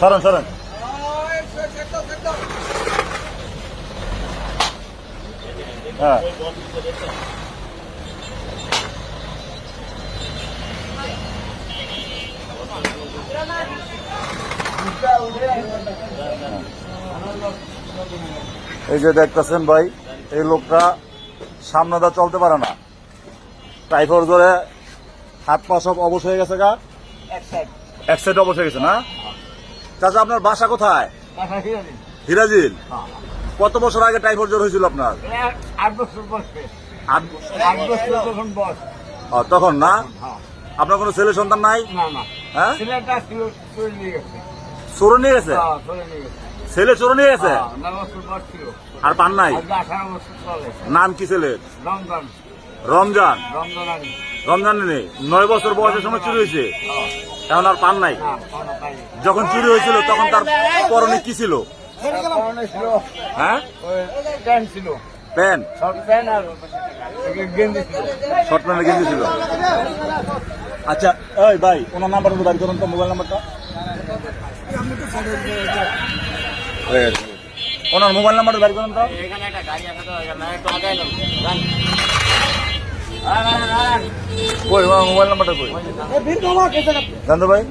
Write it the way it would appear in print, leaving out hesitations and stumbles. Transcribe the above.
সরেন সরেন। হ্যাঁ এই যে দেখতেছেন ভাই, এই লোকটা সামনে দা চলতে পারে না, টাইফয়েড জ্বরে হাত পা সব অবশ হয়ে গেছে গা, এক সাইড অবশ হয়ে গেছে না। চাচা আপনার বাসা কোথায়? হিরাজিল। কত বছর আগে টাইফয়েড জ্বর হয়েছিল আপনার? 8 বছর বয়সে। 8 বছর তখন বয়স। তখন না? আপনার কোনো ছেলে সন্তান নাই? না না। হ্যাঁ, ছেলেটা ছিল চলে নিয়ে গেছে। চোর নিয়ে গেছে? চলে নিয়ে গেছে। ছেলে চোর নিয়ে গেছে? 9 বছর বয়স ছিল। আর পান নাই? 18 বছর চলে। নাম কি ছেলের? রমজান। রমজান। রমজান আলী। রমজান নেই, 9 বছর বয়সের সময় চুরি হয়েছে, এখন আর পান নাই। না, কোনো পাইনি। যখন চুরি হয়েছিল তখন তার পরনে কি ছিল? পরনে ছিল হ্যাঁ, ওই প্যান্ট ছিল। প্যান্ট, শর্ট প্যান্ট আর গেঞ্জি ছিল। শর্ট প্যান্ট গেঞ্জি ছিল। আচ্ছা এই ভাই, ওনার নাম্বারটা বাইর করুন তো, মোবাইল নাম্বারটা। ওনার মোবাইল নাম্বারটা বাইর করুন তো। এখানে একটা গাড়ি আছে তো, এখানে একটু আগে এলো। কই ওনার মোবাইল নাম্বারটা কই? জানতো ভাই?